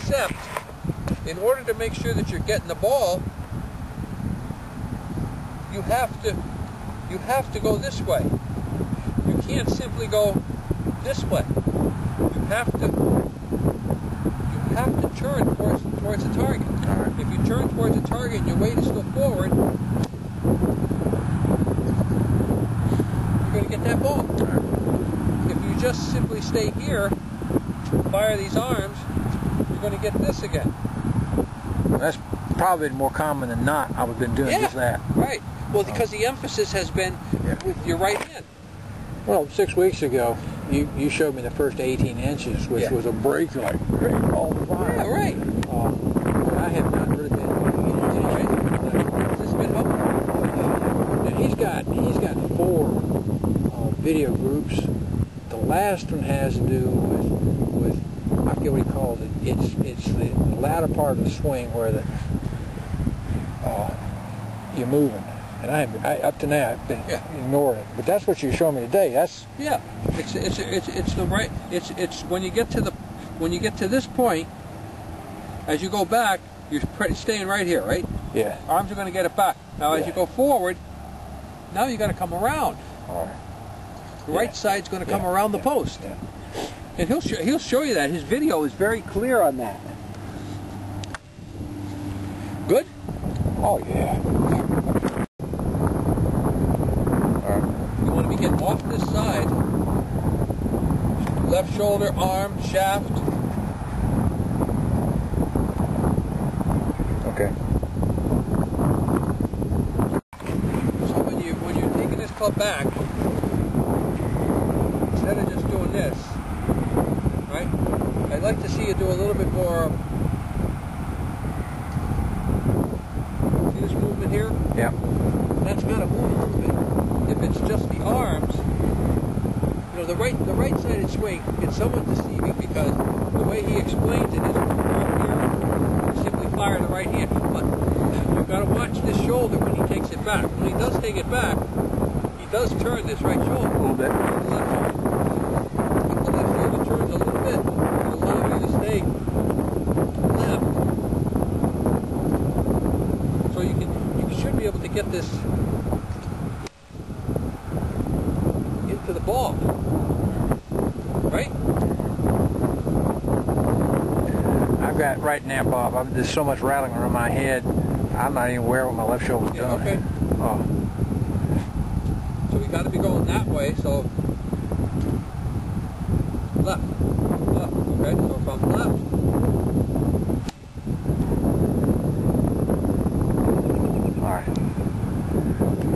except in order to make sure that you're getting the ball, you have to go this way. You can't simply go this way. You have to turn towards the target. Right. If you turn towards the target and your weight is still forward, you're going to get that ball. Right. If you just simply stay here, fire these arms, you're going to get this again. That's probably more common than not. I've been doing just that. Right. Well, because the emphasis has been with your right hand. Well, 6 weeks ago, you showed me the first 18 inches, which was a break like all the time. Yeah, right. But I have not really been doing anything. Has this been helpful? And he's got 4 video groups. The last one has to do with I forget what he calls it. It's the latter part of the swing where you're moving. And I up to now I've been ignoring it. But that's what you're showing me today. That's it's the right. It's when you get to this point, as you go back, you're staying right here, right? Yeah. Arms are going to get it back. Now, as you go forward, now you got to come around. All right. The right side's going to come around the post. Yeah. And he'll show you that. His video is very clear on that. Good? Oh yeah. You want to be getting off this side. Left shoulder, arm, shaft. Okay. So when you're taking this club back, instead of just doing this, right? I'd like to see you do a little bit more. See this movement here? Yeah. That's got to move a little bit. If it's just the arms, you know, the right-sided swing, it's somewhat deceiving because the way he explains it is you simply fire the right hand. But you've got to watch this shoulder when he takes it back. When he does take it back, he does turn this right shoulder. A little bit. If the left shoulder turns a little bit, it'll allow you to stay left. So you should be able to get this into the ball. Right? I've got right now, Bob. There's so much rattling around my head. I'm not even aware what my left shoulder's doing. Okay. Oh. So we got to be going that way. So left. Okay. So from left. All right.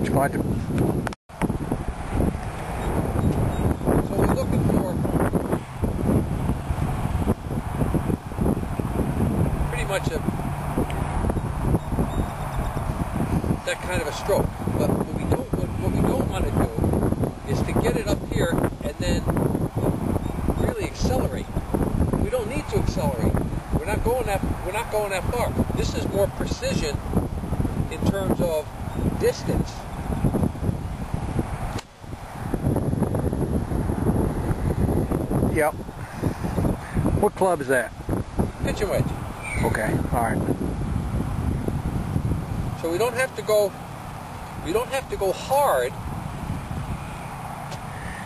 It's going to. So we're looking for pretty much that kind of a stroke. But what we don't want to do is to get it up here and then really accelerate. We don't need to accelerate. We're not going that far. This is more precision in terms of distance. Yep. What club is that? Pitching wedge. Okay. All right. So we don't have to go hard.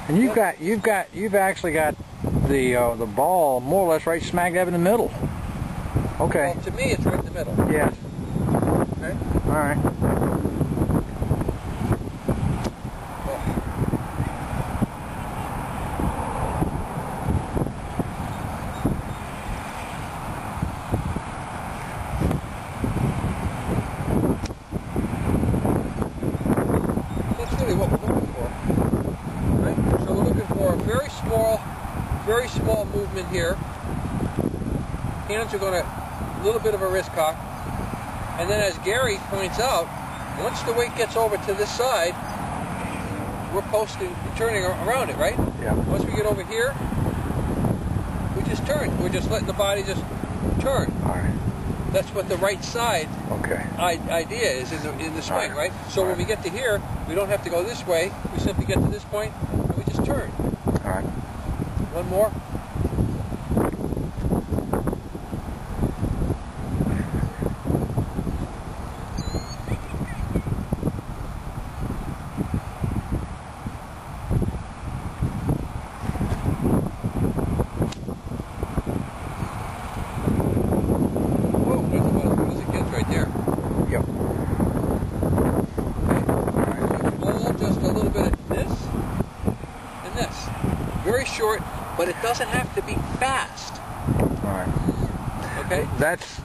And you've actually got the ball more or less right smack dab in the middle. Okay. Well, to me, it's right in the middle. Yes. Okay. All right. That's really what we're looking for. Right? So we're looking for a very small movement here. Hands are going to a little bit of a wrist cock. And then as Gary points out, once the weight gets over to this side, we're turning around it, right? Yeah. Once we get over here, we just turn. We're just letting the body just turn. All right. That's what the right side idea is in the swing, right? So when we get to here, we don't have to go this way. We simply get to this point, and we just turn. All right. One more. very short, but it doesn't have to be fast. All right. Okay? That's,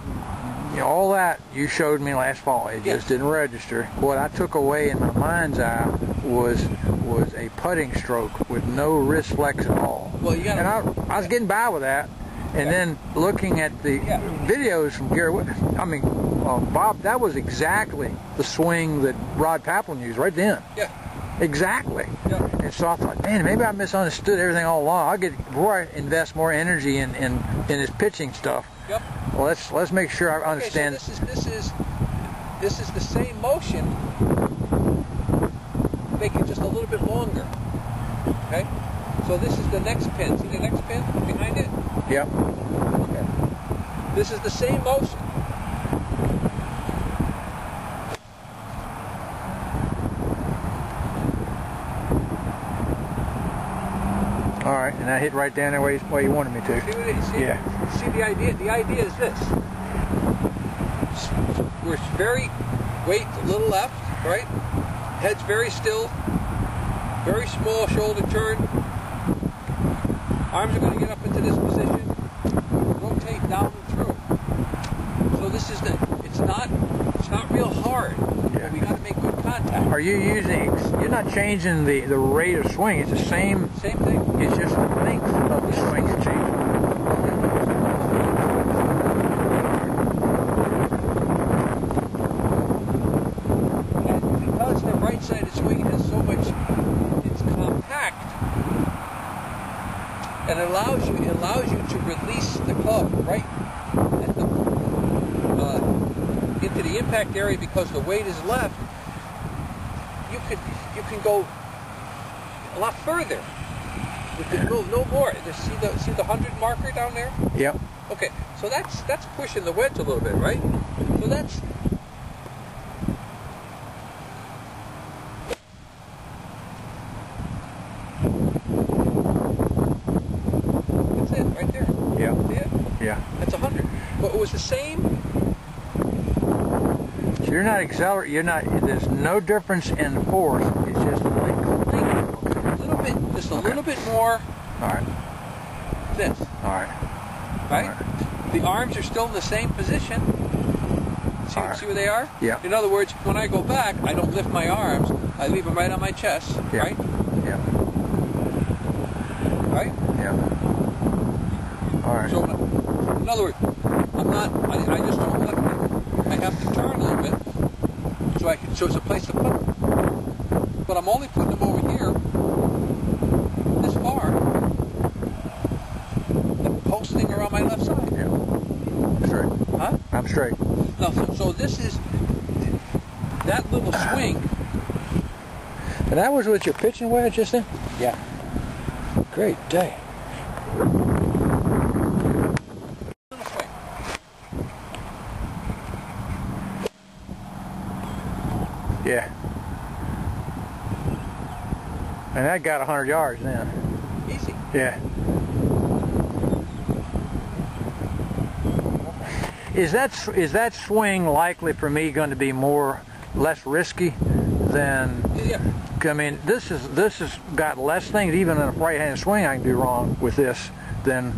you know, all that you showed me last fall. It just didn't register. What I took away in my mind's eye was a putting stroke with no wrist flex at all. Well, you got. And I was getting by with that. And then looking at the videos from Gary, Bob, that was exactly the swing that Rod Paplin used right then. Yeah. Exactly. Yeah. And so I thought, man, maybe I misunderstood everything all along. I'll get before I invest more energy in his pitching stuff. Yep. Well, let's make sure I understand. Okay, so this is the same motion. Make it just a little bit longer. Okay. So this is the next pin. See the next pin behind it? Yep. Okay. This is the same motion. All right, and I hit right down there where you wanted me to. See what it is? Yeah. See the idea? The idea is this. We're very, weight a little left, right? Head's very still. Very small shoulder turn. Arms are going to get up into this position. Rotate down and through. So this is it's not real hard. Yeah. We got to make good contact. Are you you're not changing the rate of swing. It's the same. Same thing. It's just the length of the swing is changing. And because the right-sided swing has so much, it's compact, and it allows you to release the club right at the into the impact area because the weight is left. You can go a lot further. With the, no more. See the 100 marker down there? Yep. Okay, so that's pushing the wedge a little bit, right? So that's it, right there. Yeah. See it? Yeah. That's 100. But it was the same. So you're not accelerating. You're not. There's no difference in force. It's just length. A little bit, just a little bit more. All right. This, All right. right? All right. The arms are still in the same position. See, All right. see where they are? Yeah. In other words, when I go back, I don't lift my arms. I leave them right on my chest. Yeah. Right? Yeah. Right? Yeah. All right. So, in other words, I just don't let them. I have to turn a little bit so it's a place to put them. But I'm only putting them over here, this far, and posting around my left side. Yeah. Straight. Huh? I'm straight. No, so this is that little swing. And that was with your pitching wedge just then? Yeah. Great day. Little swing. Yeah. And that got 100 yards then. Easy. Yeah. Is that swing likely for me going to be less risky than? Yeah. I mean, this has got less things. Even in a right-handed swing, I can do wrong with this than.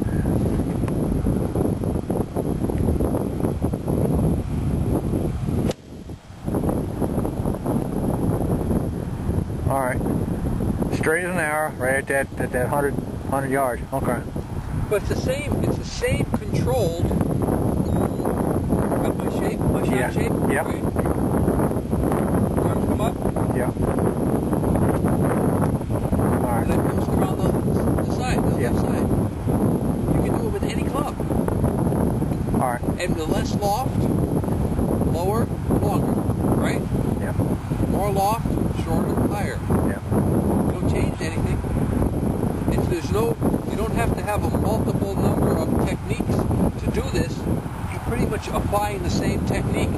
All right. Straight as an arrow, right at that 100 yards. Okay. But it's the same controlled. Got my shape, my shot Yeah. shape. Yep. Right? Arms come up, Yeah. All and right. then coast around the side, the Yeah. left side. You can do it with any club. All right. And the less loft, lower, longer. Right? Yeah. More loft, shorter, higher. Yeah. You don't change anything. You don't have to have a multiple number of techniques to do this. You're pretty much applying the same technique